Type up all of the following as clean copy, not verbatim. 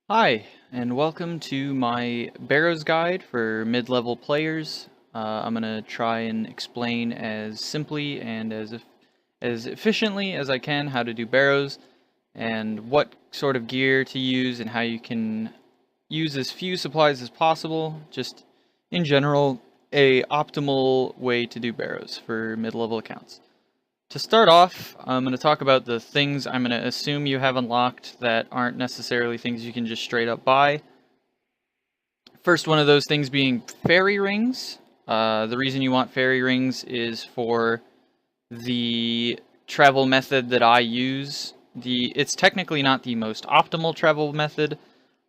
Hi, and welcome to my Barrows guide for mid-level players. I'm going to try and explain as simply and as efficiently as I can how to do Barrows and what sort of gear to use and how you can use as few supplies as possible. Just in general, a optimal way to do Barrows for mid-level accounts. To start off, I'm going to talk about the things I'm going to assume you have unlocked that aren't necessarily things you can just straight up buy. First one of those things being fairy rings. The reason you want fairy rings is for the travel method that I use. It's technically not the most optimal travel method,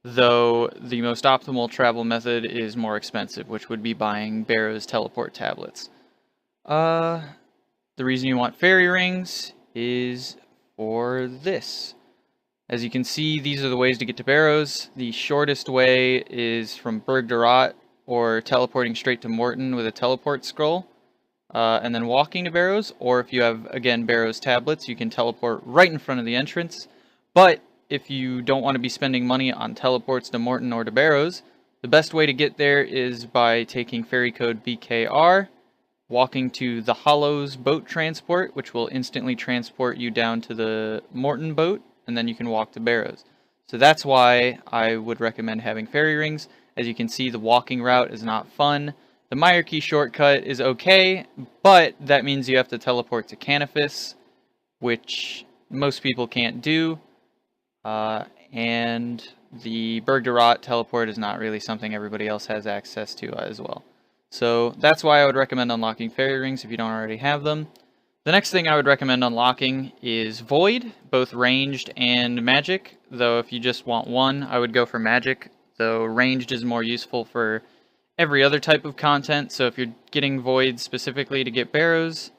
though the most optimal travel method is more expensive, which would be buying Barrows teleport tablets. The reason you want fairy rings is for this. As you can see, these are the ways to get to Barrows. The shortest way is from Berg to Rot, or teleporting straight to Morton with a teleport scroll, and then walking to Barrows, or if you have, again, Barrows tablets, you can teleport right in front of the entrance. But if you don't want to be spending money on teleports to Morton or to Barrows, the best way to get there is by taking fairy code BKR, walking to the Hollows boat transport, which will instantly transport you down to the Morton boat, and then you can walk to Barrows. So that's why I would recommend having fairy rings. As you can see, the walking route is not fun. The Mire Key shortcut is okay, but that means you have to teleport to Canifis, which most people can't do. And the Berg de Rot teleport is not really something everybody else has access to as well. So that's why I would recommend unlocking fairy rings if you don't already have them. The next thing I would recommend unlocking is Void, both ranged and magic, though if you just want one, I would go for magic, though ranged is more useful for every other type of content, so if you're getting Void specifically to get Barrows,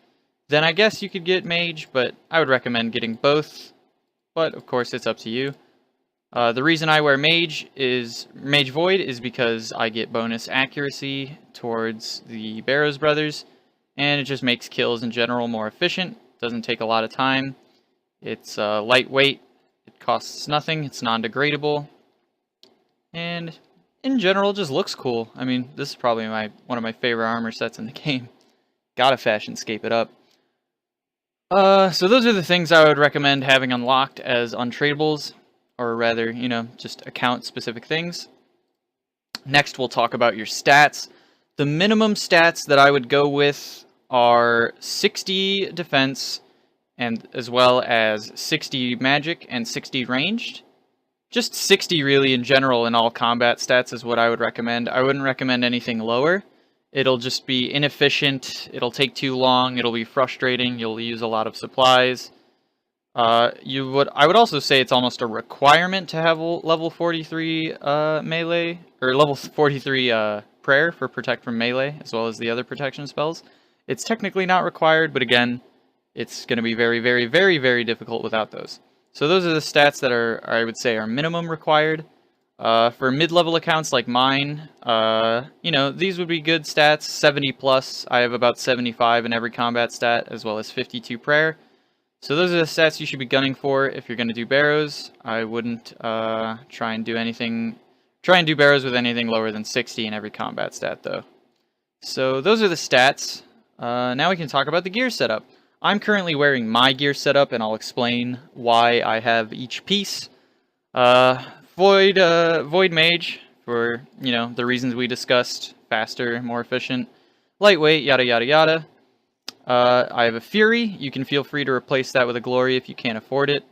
then I guess you could get mage, but I would recommend getting both, but of course it's up to you. The reason I wear Mage Void is because I get bonus accuracy towards the Barrows brothers, and it just makes kills in general more efficient. Doesn't take a lot of time. It's lightweight. It costs nothing. It's non-degradable, and in general, it just looks cool. I mean, this is probably one of my favorite armor sets in the game. Gotta 07Scape it up. So those are the things I would recommend having unlocked as untradables. Or rather, just account-specific things. Next, we'll talk about your stats. The minimum stats that I would go with are 60 defense, and as well as 60 magic and 60 ranged. Just 60 really in general in all combat stats is what I would recommend. I wouldn't recommend anything lower. It'll just be inefficient, it'll take too long, it'll be frustrating, you'll use a lot of supplies. I would also say it's almost a requirement to have level 43 melee, or level 43 prayer for protect from melee, as well as the other protection spells. It's technically not required, but again, it's going to be very, very, very, very difficult without those. So those are the stats that I would say are minimum required. For mid-level accounts like mine, these would be good stats, 70 plus. I have about 75 in every combat stat, as well as 52 prayer. So those are the stats you should be gunning for if you're going to do Barrows. I wouldn't try and do Barrows with anything lower than 60 in every combat stat, though. So those are the stats. Now we can talk about the gear setup. I'm currently wearing my gear setup, and I'll explain why I have each piece. Void Mage, for, the reasons we discussed. Faster, more efficient, lightweight, yada yada yada. I have a Fury. You can feel free to replace that with a Glory if you can't afford it.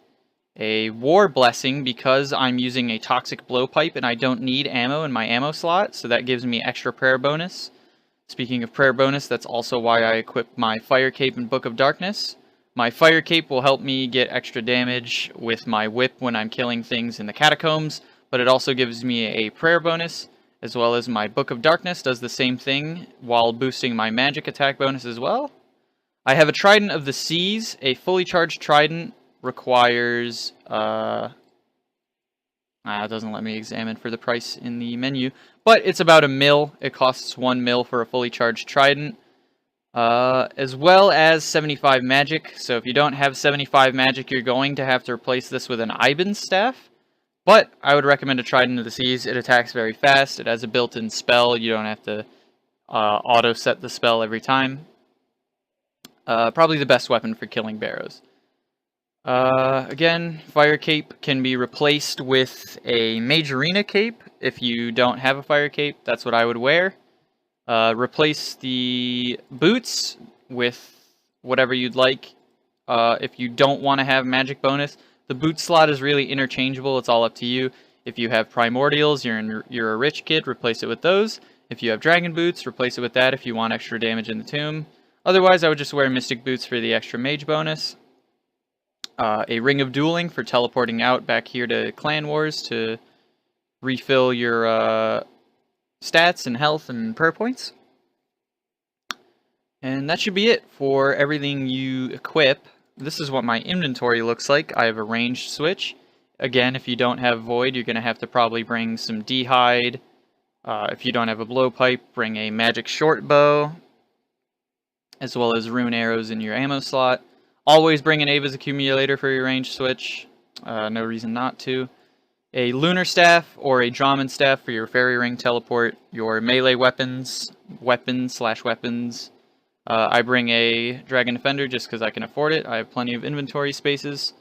A War Blessing, because I'm using a Toxic Blowpipe and I don't need ammo in my ammo slot, so that gives me extra prayer bonus. Speaking of prayer bonus, that's also why I equip my Fire Cape and Book of Darkness. My Fire Cape will help me get extra damage with my whip when I'm killing things in the catacombs, but it also gives me a prayer bonus, as well as my Book of Darkness does the same thing while boosting my magic attack bonus as well. I have a Trident of the Seas. A fully charged Trident requires, it doesn't let me examine for the price in the menu, but it's about $1 mil. It costs 1 mil for a fully charged Trident, as well as 75 magic. So if you don't have 75 magic, you're going to have to replace this with an Iban's Staff. But I would recommend a Trident of the Seas. It attacks very fast. It has a built-in spell. You don't have to auto-set the spell every time. Probably the best weapon for killing Barrows. Again, Fire Cape can be replaced with a Mage Arena Cape. If you don't have a Fire Cape, that's what I would wear. Replace the boots with whatever you'd like. If you don't want to have magic bonus, the boot slot is really interchangeable. It's all up to you. If you have primordials, you're a rich kid, replace it with those. If you have dragon boots, replace it with that if you want extra damage in the tomb. Otherwise, I would just wear mystic boots for the extra mage bonus. A ring of dueling for teleporting out back here to Clan Wars to refill your stats and health and prayer points. And that should be it for everything you equip. This is what my inventory looks like. I have a ranged switch. Again, if you don't have Void, you're going to have to probably bring some D'hide. If you don't have a blowpipe, bring a magic short bow, as well as rune arrows in your ammo slot. Always bring an Ava's accumulator for your ranged switch. No reason not to. A lunar staff or a Draman staff for your fairy ring teleport. Your melee weapons. I bring a Dragon Defender just because I can afford it. I have plenty of inventory spaces.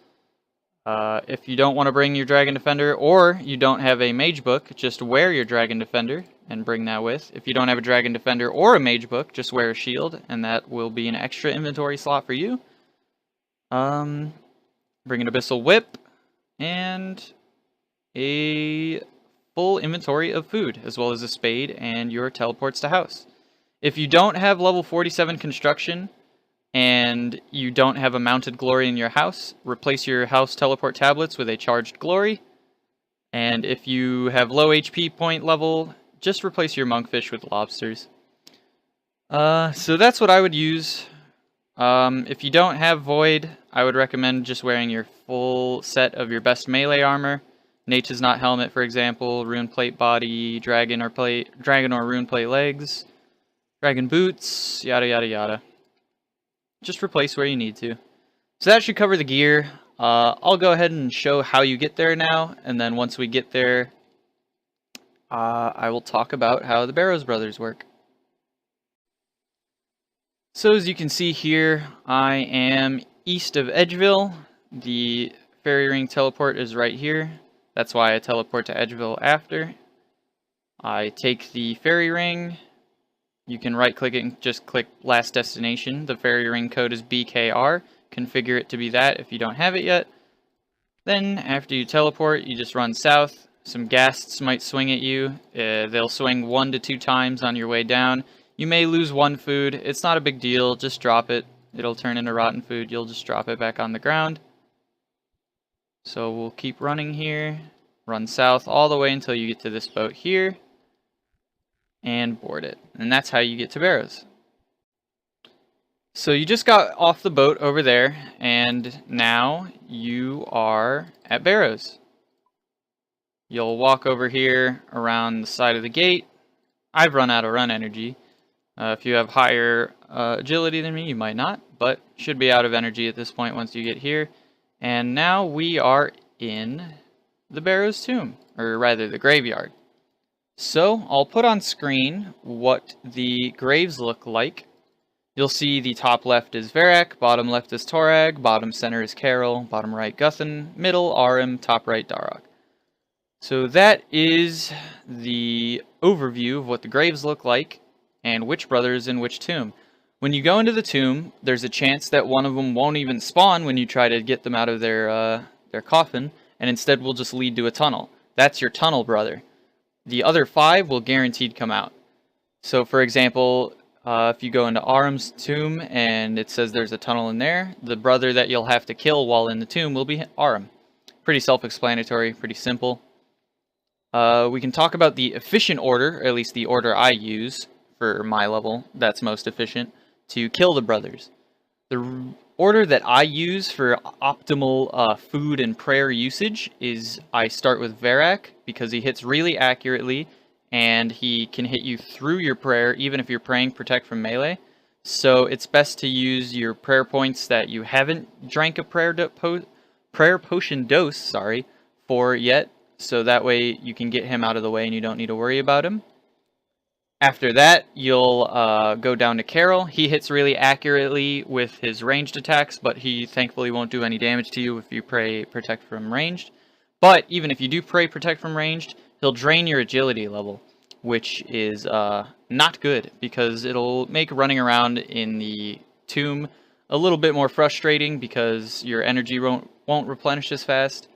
If you don't want to bring your Dragon Defender or you don't have a Mage Book, just wear your Dragon Defender and bring that with. If you don't have a Dragon Defender or a Mage Book, just wear a shield and that will be an extra inventory slot for you. Bring an Abyssal Whip and a full inventory of food, as well as a spade and your teleports to house. If you don't have level 47 construction and you don't have a mounted glory in your house, replace your house teleport tablets with a charged glory. And if you have low HP point level, just replace your monkfish with lobsters. So that's what I would use. If you don't have Void, I would recommend just wearing your full set of your best melee armor. Nature's Knot helmet, for example, rune plate body, dragon or rune plate legs, dragon boots, yada yada yada. Just replace where you need to. So that should cover the gear. I'll go ahead and show how you get there now, and then once we get there, I will talk about how the Barrows brothers work. So as you can see here, I am east of Edgeville. The fairy ring teleport is right here. That's why I teleport to Edgeville after. I take the fairy ring. You can right click it and just click last destination. The fairy ring code is BKR. Configure it to be that if you don't have it yet. Then after you teleport, you just run south. Some ghasts might swing at you. They'll swing 1 to 2 times on your way down. You may lose 1 food. It's not a big deal. Just drop it. It'll turn into rotten food. You'll just drop it back on the ground. So we'll keep running here. Run south all the way until you get to this boat here. And board it. And that's how you get to Barrows. So you just got off the boat over there. And now you are at Barrows. You'll walk over here around the side of the gate. I've run out of run energy. If you have higher agility than me, you might not, but should be out of energy at this point once you get here. And now we are in the Barrows tomb, or rather the graveyard. So I'll put on screen what the graves look like. You'll see the top left is Varrock, bottom left is Torag, bottom center is Carol, bottom right Guthan, middle Arim, top right Darok. So that is the overview of what the graves look like and which brother is in which tomb. When you go into the tomb, there's a chance that one of them won't even spawn when you try to get them out of their coffin, and instead will just lead to a tunnel. That's your tunnel brother. The other 5 will guaranteed come out. So for example, if you go into Arim's tomb and it says there's a tunnel in there, the brother that you'll have to kill while in the tomb will be Arim. Pretty self-explanatory, pretty simple. We can talk about the efficient order, or at least the order I use for my level that's most efficient, to kill the brothers. The order that I use for optimal food and prayer usage is I start with Varrock, because he hits really accurately, and he can hit you through your prayer, even if you're praying protect from melee. So it's best to use your prayer points that you haven't drank a prayer potion dose, for yet, so that way you can get him out of the way and you don't need to worry about him. After that, you'll go down to Carol. He hits really accurately with his ranged attacks, but he thankfully won't do any damage to you if you pray Protect from Ranged. But even if you do pray Protect from Ranged, he'll drain your agility level, which is not good, because it'll make running around in the tomb a little bit more frustrating because your energy won't replenish as fast.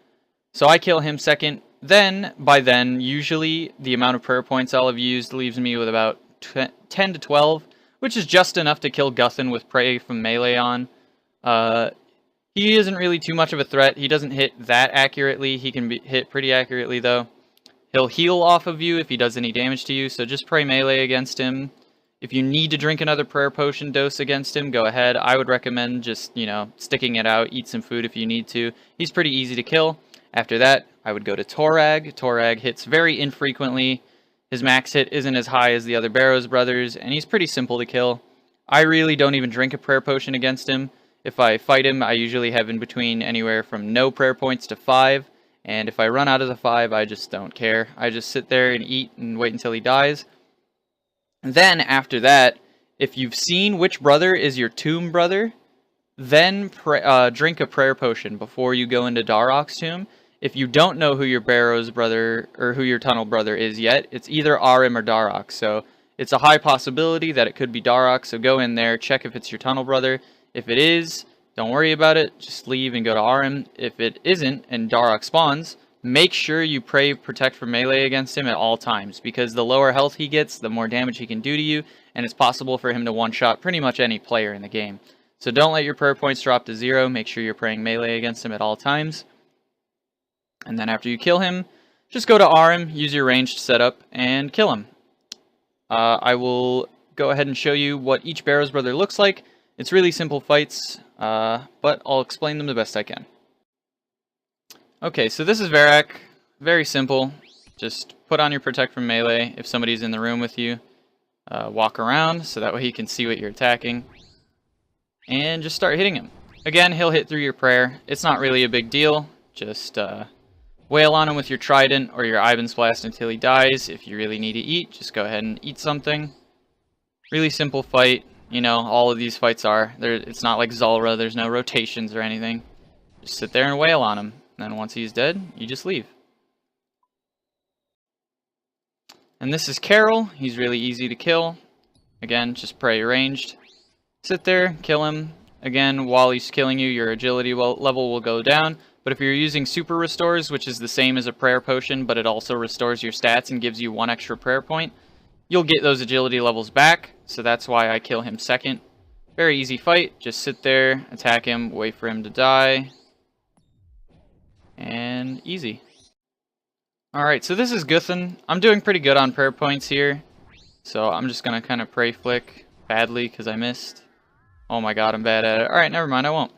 So I kill him second. Then, by then, usually the amount of prayer points I'll have used leaves me with about 10 to 12, which is just enough to kill Guthan with Pray from melee on. He isn't really too much of a threat. He doesn't hit that accurately. He can hit pretty accurately, though. He'll heal off of you if he does any damage to you, so just pray melee against him. If you need to drink another prayer potion dose against him, go ahead. I would recommend just, sticking it out, eat some food if you need to. He's pretty easy to kill. After that, I would go to Torag. Torag hits very infrequently. His max hit isn't as high as the other Barrows brothers, and he's pretty simple to kill. I really don't even drink a prayer potion against him. If I fight him, I usually have in between anywhere from no prayer points to 5, and if I run out of the 5, I just don't care. I just sit there and eat and wait until he dies. And then, after that, if you've seen which brother is your tomb brother, then drink a prayer potion before you go into Darok's tomb. If you don't know who your Barrows brother or who your tunnel brother is yet, it's either Arim or Darok. So it's a high possibility that it could be Darok. So go in there, check if it's your tunnel brother. If it is, don't worry about it. Just leave and go to Arim. If it isn't and Darok spawns, make sure you pray Protect from melee against him at all times, because the lower health he gets, the more damage he can do to you, and it's possible for him to one-shot pretty much any player in the game. So don't let your prayer points drop to 0. Make sure you're praying melee against him at all times. And then after you kill him, just go to Arim, use your ranged setup, and kill him. I will go ahead and show you what each Barrows brother looks like. It's really simple fights, but I'll explain them the best I can. Okay, so this is Varrock. Very simple. Just put on your Protect from melee if somebody's in the room with you. Walk around so that way he can see what you're attacking. And just start hitting him. Again, he'll hit through your prayer. It's not really a big deal. Just wail on him with your trident or your Ivan's Blast until he dies. If you really need to eat, just go ahead and eat something. Really simple fight. All of these fights are. It's not like Zulrah. There's no rotations or anything. Just sit there and wail on him. And then once he's dead, you just leave. And this is Carol. He's really easy to kill. Again, just pray ranged. Sit there, kill him. Again, while he's killing you, your agility level will go down. But if you're using super restores, which is the same as a prayer potion, but it also restores your stats and gives you 1 extra prayer point, you'll get those agility levels back. So that's why I kill him second. Very easy fight. Just sit there, attack him, wait for him to die. And easy. Alright, so this is Guthan. I'm doing pretty good on prayer points here. So I'm just going to kind of pray flick badly because I missed. Oh my god, I'm bad at it. Alright, never mind, I won't.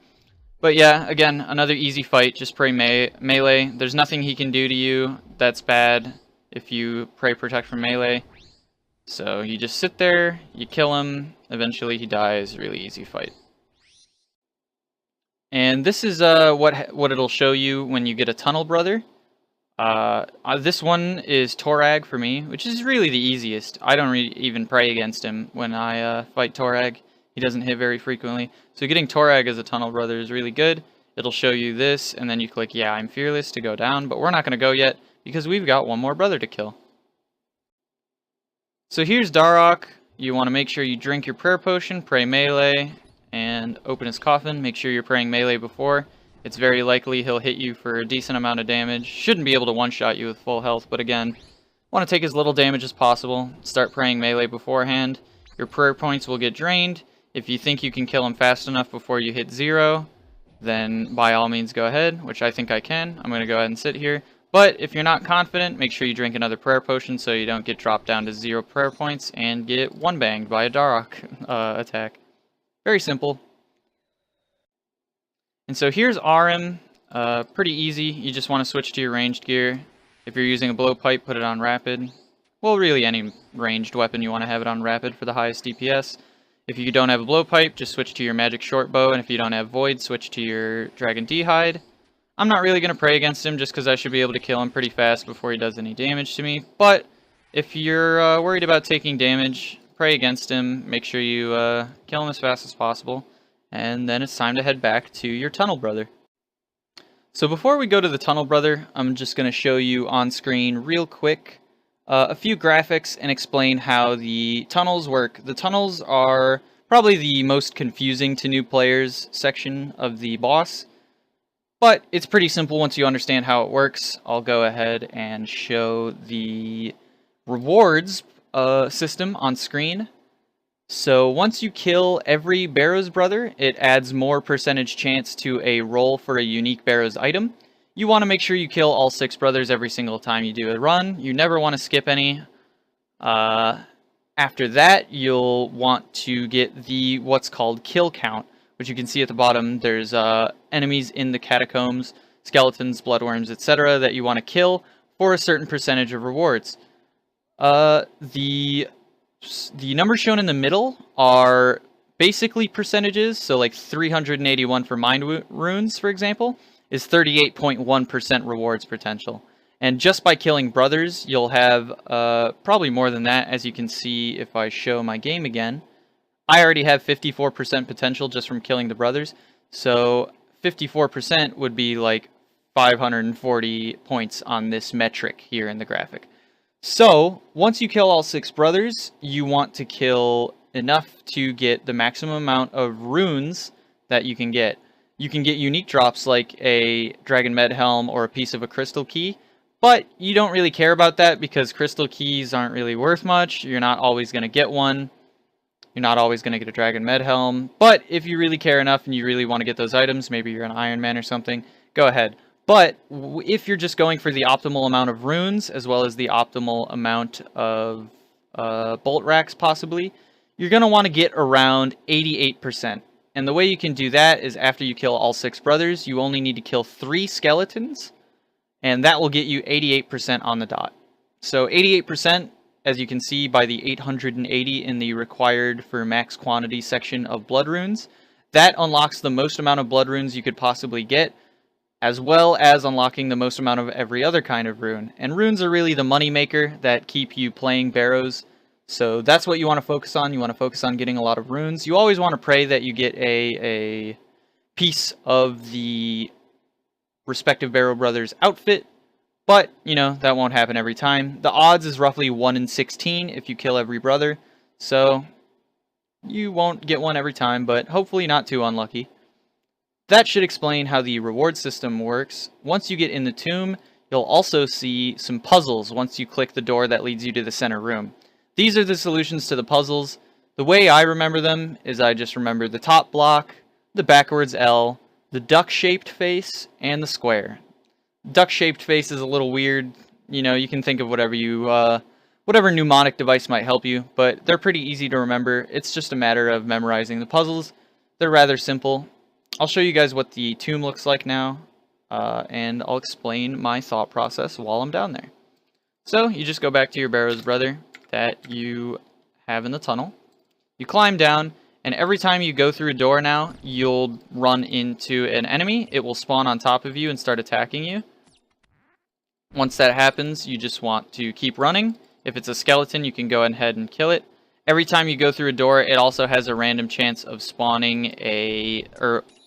But yeah, again, another easy fight. Just pray melee. There's nothing he can do to you that's bad if you pray Protect from melee. So you just sit there, you kill him, eventually he dies. Really easy fight. And this is what it'll show you when you get a tunnel brother. This one is Torag for me, which is really the easiest. I don't even pray against him when I fight Torag. He doesn't hit very frequently. So getting Torag as a tunnel brother is really good. It'll show you this, and then you click, yeah, I'm fearless to go down. But we're not going to go yet, because we've got one more brother to kill. So here's Darok. You want to make sure you drink your prayer potion, pray melee, and open his coffin. Make sure you're praying melee before. It's very likely he'll hit you for a decent amount of damage. Shouldn't be able to one-shot you with full health, but again, want to take as little damage as possible. Start praying melee beforehand. Your prayer points will get drained. If you think you can kill him fast enough before you hit 0, then by all means go ahead, which I think I can. I'm going to go ahead and sit here. But if you're not confident, make sure you drink another prayer potion so you don't get dropped down to 0 prayer points and get one-banged by a Darok attack. Very simple. And so here's Arim. Pretty easy. You just want to switch to your ranged gear. If you're using a blowpipe, put it on rapid. Well, really any ranged weapon you want to have it on rapid for the highest DPS. If you don't have a blowpipe, just switch to your magic short bow, and if you don't have void, switch to your dragon d'hide. I'm not really going to pray against him just because I should be able to kill him pretty fast before he does any damage to me. But if you're worried about taking damage, pray against him. Make sure you kill him as fast as possible. And then it's time to head back to your Tunnel Brother. So before we go to the Tunnel Brother, I'm just going to show you on screen real quick a few graphics and explain how the tunnels work. The tunnels are probably the most confusing to new players section of the boss, but it's pretty simple once you understand how it works. I'll go ahead and show the rewards system on screen. So once you kill every Barrows brother, it adds more percentage chance to a roll for a unique Barrows item. You want to make sure you kill all 6 brothers every single time you do a run. You never want to skip any. After that, you'll want to get the what's called kill count, which you can see at the bottom. There's enemies in the catacombs, skeletons, bloodworms, etc. that you want to kill for a certain percentage of rewards. The numbers shown in the middle are basically percentages, so like 381 for mind runes, for example, is 38.1% rewards potential. And just by killing brothers, you'll have probably more than that, as you can see if I show my game again. I already have 54% potential just from killing the brothers, so 54% would be like 540 points on this metric here in the graphic. So, once you kill all 6 brothers, you want to kill enough to get the maximum amount of runes that you can get. You can get unique drops like a Dragon Med Helm or a piece of a crystal key, but you don't really care about that because crystal keys aren't really worth much. You're not always going to get one. You're not always going to get a Dragon Med Helm, but if you really care enough and you really want to get those items, maybe you're an Iron Man or something, go ahead. But if you're just going for the optimal amount of runes, as well as the optimal amount of bolt racks possibly, you're going to want to get around 88%. And the way you can do that is after you kill all 6 brothers, you only need to kill 3 skeletons, and that will get you 88% on the dot. So 88%, as you can see by the 880 in the required for max quantity section of blood runes, that unlocks the most amount of blood runes you could possibly get, as well as unlocking the most amount of every other kind of rune. And runes are really the money maker that keep you playing Barrows. So that's what you want to focus on. You want to focus on getting a lot of runes. You always want to pray that you get a piece of the respective Barrow Brothers outfit. But, you know, that won't happen every time. The odds is roughly 1 in 16 if you kill every brother. So you won't get one every time, but hopefully not too unlucky. That should explain how the reward system works. Once you get in the tomb, you'll also see some puzzles once you click the door that leads you to the center room. These are the solutions to the puzzles. The way I remember them is I just remember the top block, the backwards L, the duck-shaped face, and the square. Duck-shaped face is a little weird. You know, you can think of whatever mnemonic device might help you, but they're pretty easy to remember. It's just a matter of memorizing the puzzles. They're rather simple. I'll show you guys what the tomb looks like now, and I'll explain my thought process while I'm down there. So, you just go back to your Barrows brother that you have in the tunnel. You climb down, and every time you go through a door now, you'll run into an enemy. It will spawn on top of you and start attacking you. Once that happens, you just want to keep running. If it's a skeleton, you can go ahead and kill it. Every time you go through a door, it also has a random chance of spawning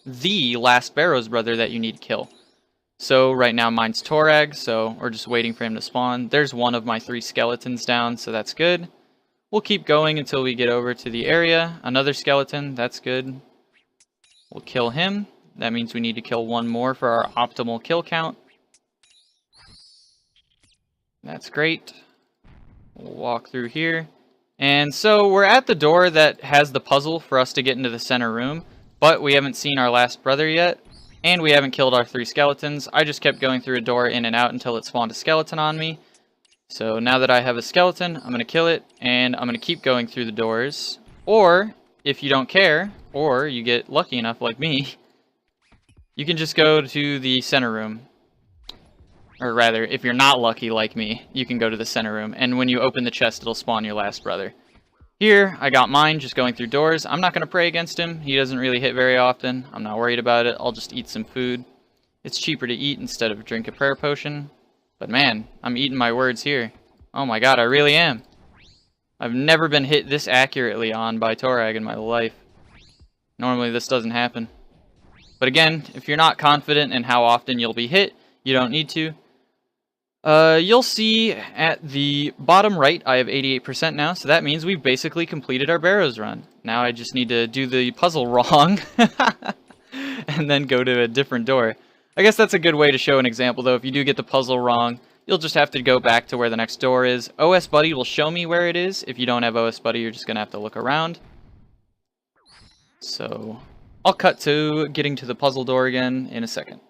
the last Barrows brother that you need to kill. So right now mine's Torag, so we're just waiting for him to spawn. There's one of my 3 skeletons down, so that's good. We'll keep going until we get over to the area. Another skeleton, that's good. We'll kill him. That means we need to kill 1 more for our optimal kill count. That's great. We'll walk through here. And so we're at the door that has the puzzle for us to get into the center room, but we haven't seen our last brother yet, and we haven't killed our 3 skeletons. I just kept going through a door in and out until it spawned a skeleton on me. So now that I have a skeleton, I'm going to kill it, and I'm going to keep going through the doors. Or, if you don't care, or you get lucky enough like me, you can just go to the center room. Or rather, if you're not lucky like me, you can go to the center room, and when you open the chest, it'll spawn your last brother. Here, I got mine just going through doors. I'm not going to pray against him. He doesn't really hit very often. I'm not worried about it. I'll just eat some food. It's cheaper to eat instead of drink a prayer potion. But man, I'm eating my words here. Oh my god, I really am. I've never been hit this accurately on by Torag in my life. Normally this doesn't happen. But again, if you're not confident in how often you'll be hit, you don't need to. You'll see at the bottom right, I have 88% now, so that means we've basically completed our Barrows run. Now I just need to do the puzzle wrong, and then go to a different door. I guess that's a good way to show an example, though. If you do get the puzzle wrong, you'll just have to go back to where the next door is. OS Buddy will show me where it is. If you don't have OS Buddy, you're just going to have to look around. So, I'll cut to getting to the puzzle door again in a second.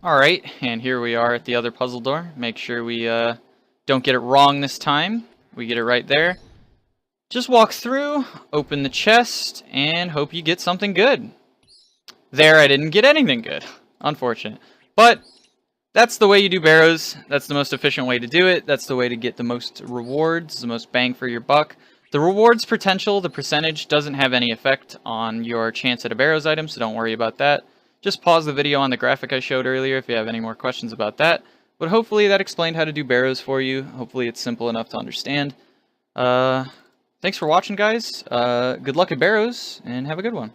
Alright, and here we are at the other puzzle door. Make sure we don't get it wrong this time. We get it right there. Just walk through, open the chest, and hope you get something good. There, I didn't get anything good. Unfortunate. But that's the way you do Barrows. That's the most efficient way to do it. That's the way to get the most rewards, the most bang for your buck. The rewards potential, the percentage, doesn't have any effect on your chance at a Barrows item, so don't worry about that. Just pause the video on the graphic I showed earlier if you have any more questions about that. But hopefully that explained how to do Barrows for you. Hopefully it's simple enough to understand. Thanks for watching, guys. Good luck at Barrows, and have a good one.